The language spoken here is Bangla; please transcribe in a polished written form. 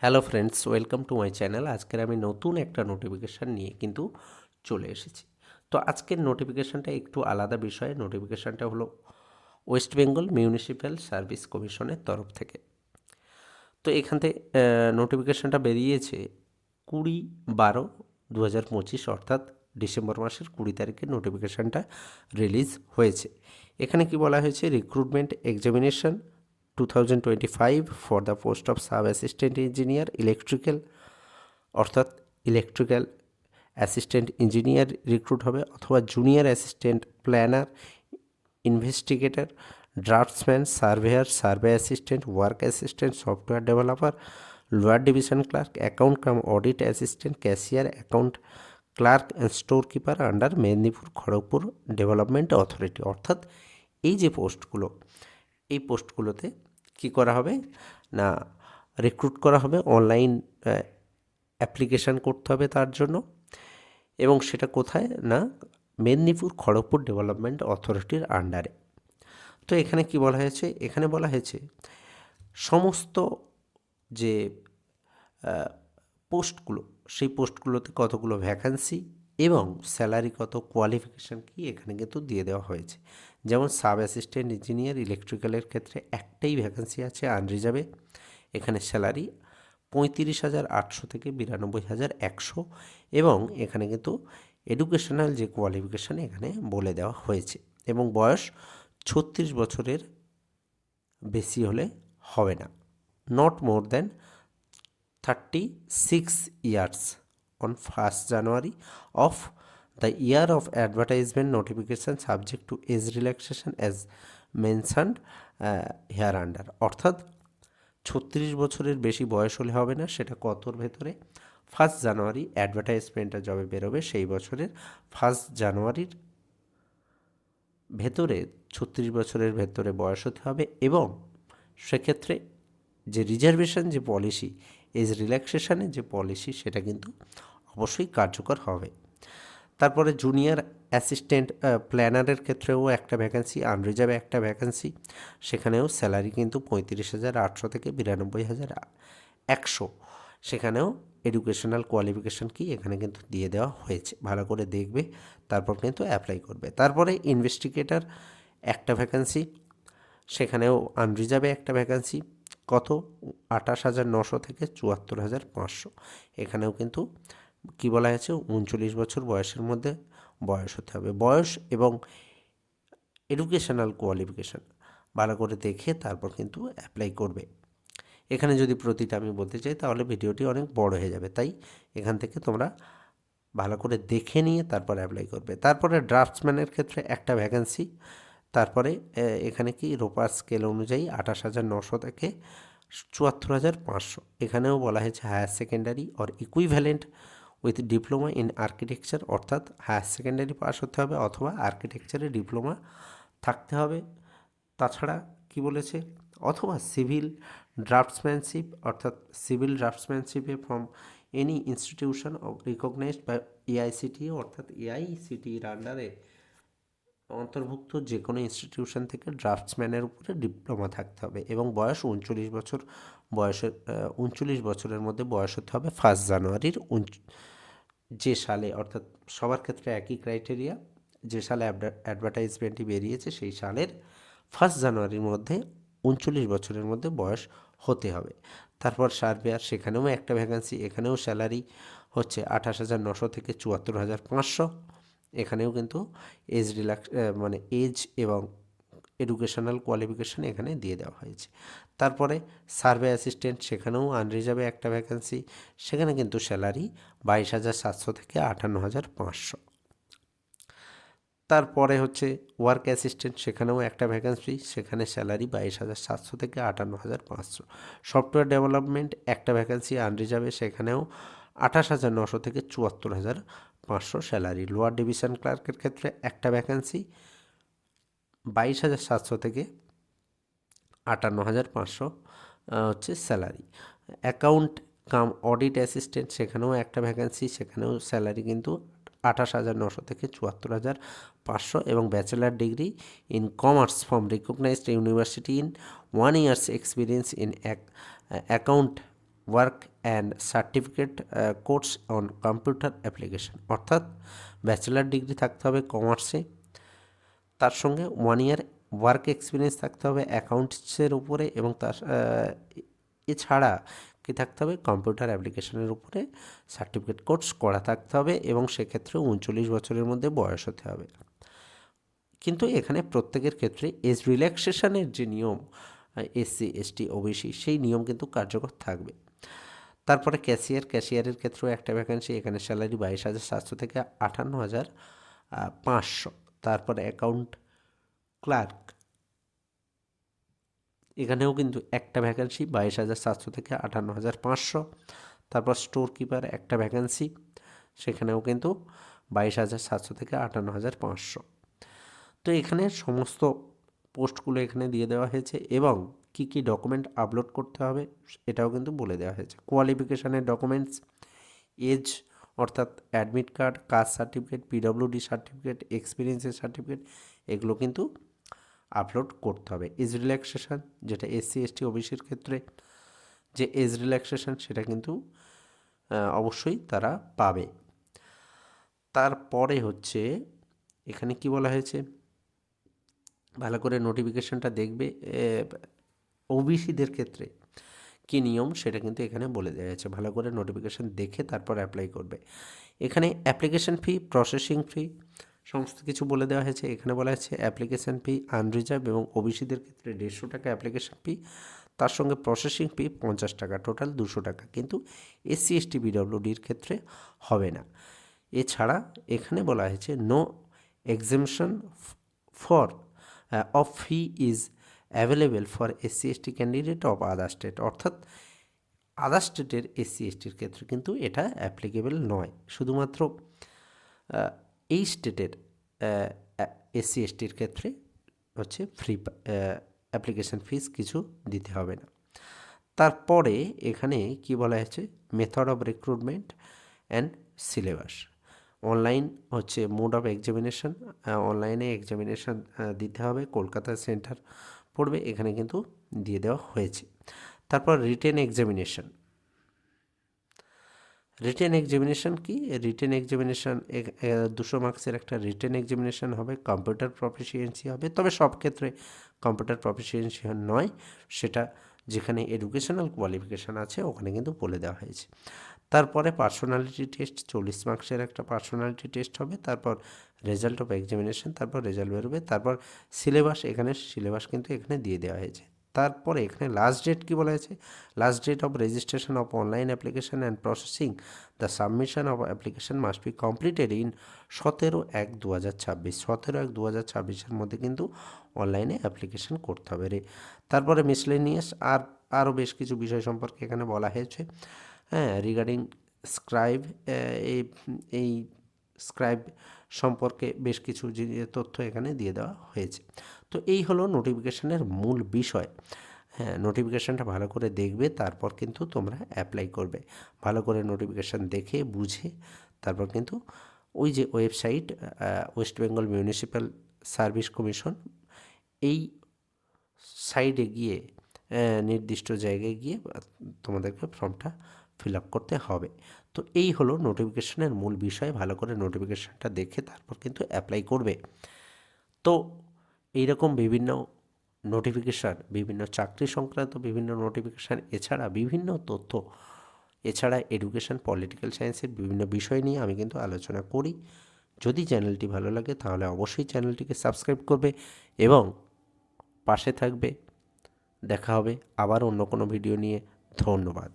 Hello friends, welcome to my channel. আজকের আমি নতুন একটা নোটিফিকেশান নিয়ে কিন্তু চলে এসেছি। তো আজকের নোটিফিকেশানটা একটু আলাদা বিষয়। নোটিফিকেশানটা হলো ওয়েস্ট বেঙ্গল মিউনিসিপ্যাল সার্ভিস কমিশনের তরফ থেকে। তো এখান থেকে নোটিফিকেশানটা বেরিয়েছে 20/12/2025, অর্থাৎ ডিসেম্বর মাসের 20 তারিখে নোটিফিকেশানটা রিলিজ হয়েছে। এখানে কি বলা হয়েছে, recruitment examination 2025 for the post of sub assistant engineer electrical, অর্থাৎ ইলেকট্রিক্যাল অ্যাসিস্ট্যান্ট ইঞ্জিনিয়ার রিক্রুট হবে, অথবা junior assistant planner, investigator, draftsman, surveyor, survey assistant, work assistant, software developer, lower division clerk, account cum audit assistant, cashier, account clerk and store keeper under Medinipur Kharagpur development authority. অর্থাৎ এই যে পোস্টগুলো, এই পোস্টগুলোতে কী করা হবে না, রিক্রুট করা হবে। অনলাইন অ্যাপ্লিকেশান করতে হবে তার জন্য, এবং সেটা কোথায় না, মেদিনীপুর খড়গপুর ডেভেলপমেন্ট অথরিটির আন্ডারে। তো এখানে কি বলা হয়েছে, এখানে বলা হয়েছে সমস্ত যে পোস্টগুলো, সেই পোস্টগুলোতে কতগুলো ভ্যাকান্সি এবং স্যালারি কত, কোয়ালিফিকেশান কি, এখানে কিন্তু দিয়ে দেওয়া হয়েছে। যেমন সাব অ্যাসিস্ট্যান্ট ইঞ্জিনিয়ার ইলেকট্রিক্যালের ক্ষেত্রে একটাই ভ্যাকান্সি আছে আনরিজার্ভে। এখানে স্যালারি 35,800 থেকে 92,100, এবং এখানে কিন্তু এডুকেশনাল যে কোয়ালিফিকেশান এখানে বলে দেওয়া হয়েছে, এবং বয়স 36 বছরের বেশি হলে হবে না, not more than 36 years on 1st January of the year of advertisement notification, subject to age relaxation as mentioned here under। অর্থাৎ 36 বছরের বেশি বয়স হলে হবে না, সেটা কতর ভেতরে, 1st জানুয়ারি অ্যাডভার্টাইজমেন্টটা যবে বেরোবে সেই বছরের 1st জানুয়ারির ভেতরে 36 বছরের ভেতরে বয়স হতে হবে, এবং সেক্ষেত্রে যে রিজার্ভেশন যে পলিসি, এজ রিল্যাক্সেশনের যে পলিসি, সেটা কিন্তু অবশ্যই কার্যকর হবে। তারপরে জুনিয়র অ্যাসিস্ট্যান্ট প্ল্যানারের ক্ষেত্রেও একটা ভ্যাকেন্সি, আনরিজার্ভে একটা ভ্যাকেন্সি, সেখানেও স্যালারি কিন্তু 35,800 থেকে 92,100। সেখানেও এডুকেশনাল কোয়ালিফিকেশান কি এখানে কিন্তু দিয়ে দেওয়া হয়েছে, ভালো করে দেখবে, তারপর কিন্তু অ্যাপ্লাই করবে। তারপরে ইনভেস্টিগেটর একটা ভ্যাকেন্সি, সেখানেও আনরিজার্ভে একটা ভ্যাকেন্সি, কত, 28,900 থেকে 74,500। এখানেও কিন্তু কি বলা হয়েছে, 39 বছর বয়সের মধ্যে বয়স হতে হবে। বয়স এবং এডুকেশনাল কোয়ালিফিকেশান ভালো করে দেখে তারপর কিন্তু অ্যাপ্লাই করবে। এখানে যদি প্রতিটা আমি বলতে চাই তাহলে ভিডিওটি অনেক বড় হয়ে যাবে, তাই এখান থেকে তোমরা ভালো করে দেখে নিয়ে তারপর অ্যাপ্লাই করবে। তারপরে ড্রাফটসম্যানের ক্ষেত্রে একটা ভ্যাকেন্সি। তারপরে এখানে কি রোপার স্কেল অনুযায়ী 28,900 থেকে 74,500। এখানেও বলা হয়েছে higher secondary or equivalent with diploma in architecture, অর্থাৎ হায়ার সেকেন্ডারি পাস হতে হবে অথবা আর্কিটেকচারে ডিপ্লোমা থাকতে হবে। তাছাড়া কি বলেছে, অথবা সিভিল ড্রাফটসম্যানশিপ, অর্থাৎ সিভিল ড্রাফটসম্যানশিপে from any institution of recognized by AICTE, অর্থাৎ এআইসিটির আন্ডারে অন্তর্ভুক্ত যে কোনো ইনস্টিটিউশন থেকে ড্রাফটসম্যানের উপরে ডিপ্লোমা থাকতে হবে, এবং বয়স 39 বছর, বয়সের 39 বছরের মধ্যে বয়স হতে হবে 1st জানুয়ারির যে সালে, অর্থাৎ সবার ক্ষেত্রে একই ক্রাইটেরিয়া, যে সালে অ্যাডভার্টাইজমেন্টটি বেরিয়েছে সেই সালের 1st জানুয়ারির মধ্যে 39 বছরের মধ্যে বয়স হতে হবে। তারপর সার্ভেয়ার, সেখানেও একটা ভ্যাকেন্সি, এখানেও স্যালারি হচ্ছে 28,900 থেকে 74,500। এখানেও কিন্তু এজ মানে এজ এবং এডুকেশনাল কোয়ালিফিকেশান এখানে দিয়ে দেওয়া হয়েছে। তারপরে সার্ভে অ্যাসিস্ট্যান্ট, সেখানেও আনরিজার্ভে একটা ভ্যাকেন্সি, সেখানে কিন্তু স্যালারি 22,700 থেকে 58,500। তারপরে হচ্ছে ওয়ার্ক অ্যাসিস্ট্যান্ট, সেখানেও একটা ভ্যাকেন্সি, সেখানে স্যালারি 22,700 থেকে 58,500। সফটওয়্যার ডেভেলপমেন্ট একটা ভ্যাকেন্সি আনরিজার্ভে, সেখানেও 28,900 থেকে 74,500 স্যালারি। লোয়ার ডিভিশন ক্লার্কের ক্ষেত্রে একটা ভ্যাকেন্সি, 22,700 থেকে 58,500 হচ্ছে salary. Account cum audit assistant, সেখানেও একটা ভ্যাকেন্সি, সেখানেও স্যালারি কিন্তু 28,900 থেকে 74,500, এবং bachelor degree in commerce from recognised university in 1 year's experience in account work and certificate course on computer application, অর্থাৎ ব্যাচেলার ডিগ্রি থাকতে হবে কমার্সে, তার সঙ্গে 1 ইয়ার ওয়ার্ক এক্সপিরিয়েন্স থাকতে হবে অ্যাকাউন্টসের উপরে, এবং তার এছাড়া কি থাকতে হবে, কম্পিউটার অ্যাপ্লিকেশনের উপরে সার্টিফিকেট কোর্স করা থাকতে হবে, এবং সেক্ষেত্রে 39 বছরের মধ্যে বয়স হতে হবে। কিন্তু এখানে প্রত্যেকের ক্ষেত্রে এজ রিল্যাক্সেশনের যে নিয়ম এসসি এসটি ওবিসি সেই নিয়ম কিন্তু কার্যকর থাকবে। তারপরে ক্যাশিয়ারের ক্ষেত্রেও একটা ভ্যাকেন্সি, এখানে স্যালারি 22,700 থেকে 58,500। তারপরে অ্যাকাউন্ট ক্লার্ক, এখানেও কিন্তু একটা ভ্যাকেন্সি 22,700 থেকে 58,500। তারপর স্টোর কিপার একটা ভ্যাকেন্সি, সেখানেও কিন্তু 22,700 থেকে 58,500। তো এখানে সমস্ত পোস্টগুলো এখানে দিয়ে দেওয়া হয়েছে, এবং কি কি ডকুমেন্ট আপলোড করতে হবে এটাও কিন্তু বলে দেওয়া হয়েছে। কোয়ালিফিকেশানের ডকুমেন্টস, এজ অর্থাৎ admit card, caste certificate, PWD certificate, এক্সপিরিয়েন্সের সার্টিফিকেট, এগুলো কিন্তু আপলোড করতে হবে। এজ রিল্যাক্সেশন, যেটা এসসি এসটি ওবিসির ক্ষেত্রে যে এজ রিল্যাক্সেশন, সেটা কিন্তু অবশ্যই তারা পাবে। তারপরে হচ্ছে এখানে কি বলা হয়েছে, ভালো করে নোটিফিকেশনটা দেখবে। ওবিসিদের ক্ষেত্রে কী নিয়ম সেটা কিন্তু এখানে বলে দেওয়া হয়েছে, ভালো করে নোটিফিকেশান দেখে তারপর অ্যাপ্লাই করবে। এখানে অ্যাপ্লিকেশন ফি, প্রসেসিং ফি সমস্ত কিছু বলে দেওয়া হয়েছে। এখানে বলা হয়েছে অ্যাপ্লিকেশন ফি আনরিজার্ভ এবং ওবিসিদের ক্ষেত্রে 150 টাকা অ্যাপ্লিকেশন ফি, তার সঙ্গে প্রসেসিং ফি 50 টাকা, টোটাল 200 টাকা। কিন্তু এসসি এসটি পিডব্লিউডির ক্ষেত্রে হবে না। এছাড়া এখানে বলা হয়েছে no exemption for of fee is available for SC ST candidate of other state, অর্থাৎ আদার স্টেটের এসসি এসটির ক্ষেত্রে কিন্তু এটা অ্যাপ্লিকেবল নয়। শুধুমাত্র এই স্টেটের এসসি এসটির ক্ষেত্রে হচ্ছে ফ্রি অ্যাপ্লিকেশন ফিস কিছু দিতে হবে না। তারপরে এখানে কি বলা হয়েছে, method of recruitment and syllabus. Online হচ্ছে মোড অফ এক্সামিনেশন, অনলাইনে এক্সামিনেশন দিতে হবে, কলকাতা সেন্টার পড়বে, এখানে কিন্তু দিয়ে দেওয়া হয়েছে। তারপর রিটেন এক্সামিনেশন। রিটেন এক্সামিনেশন কি, রিটেন এক্সামিনেশন 200 মার্কসের একটা রিটেন এক্সামিনেশন হবে, কম্পিউটার প্রফিসিয়েন্সি হবে, তবে সব ক্ষেত্রে কম্পিউটার প্রফিসিয়েন্সি নয়, সেটা যেখানে এডুকেশনাল কোয়ালিফিকেশান আছে ওখানে কিন্তু বলে দেওয়া হয়েছে। তারপরে পার্সোনালিটি টেস্ট, 40 মার্কসের একটা পার্সোনালিটি টেস্ট হবে, তারপর রেজাল্ট অফ এক্সামিনেশন, তারপর রেজাল্ট বেরোবে, তারপর সিলেবাস, এখানে সিলেবাস কিন্তু এখানে দিয়ে দেওয়া হয়েছে। তারপরে এখানে লাস্ট ডেট কী বলা হয়েছে, last date of registration of online application and processing the submission of application must be completed in 17/1/2026, 17/1/2026 মধ্যে কিন্তু অনলাইনে অ্যাপ্লিকেশন করতে হবে রে। তারপরে মিসলেনিয়াস আরও বেশ কিছু বিষয় সম্পর্কে এখানে বলা হয়েছে। হ্যাঁ, রিগার্ডিং স্ক্রাইব, এই স্ক্রাইব সম্পর্কে বেশ কিছু তথ্য এখানে দিয়ে দেওয়া হয়েছে। তো এই হলো নোটিফিকেশানের মূল বিষয়। হ্যাঁ, নোটিফিকেশানটা ভালো করে দেখবে, তারপর কিন্তু তোমরা অ্যাপ্লাই করবে। ভালো করে নোটিফিকেশান দেখে বুঝে তারপর কিন্তু ওই যে website West Bengal municipal service commission, এই সাইডে গিয়ে নির্দিষ্ট জায়গায় গিয়ে তোমাদেরকে ফর্মটা ফিল আপ করতে হবে। তো এই হলো নোটিফিকেশানের মূল বিষয়, ভালো করে নোটিফিকেশানটা দেখে তারপর কিন্তু অ্যাপ্লাই করবে। তো এইরকম বিভিন্ন নোটিফিকেশান, বিভিন্ন চাকরি সংক্রান্ত বিভিন্ন নোটিফিকেশান, এছাড়া বিভিন্ন তথ্য, এছাড়া এডুকেশান, পলিটিক্যাল সায়েন্সের বিভিন্ন বিষয় নিয়ে আমি কিন্তু আলোচনা করি। যদি চ্যানেলটি ভালো লাগে তাহলে অবশ্যই চ্যানেলটিকে সাবস্ক্রাইব করবে এবং পাশে থাকবে। দেখা হবে আবার অন্য কোনো ভিডিও নিয়ে। ধন্যবাদ।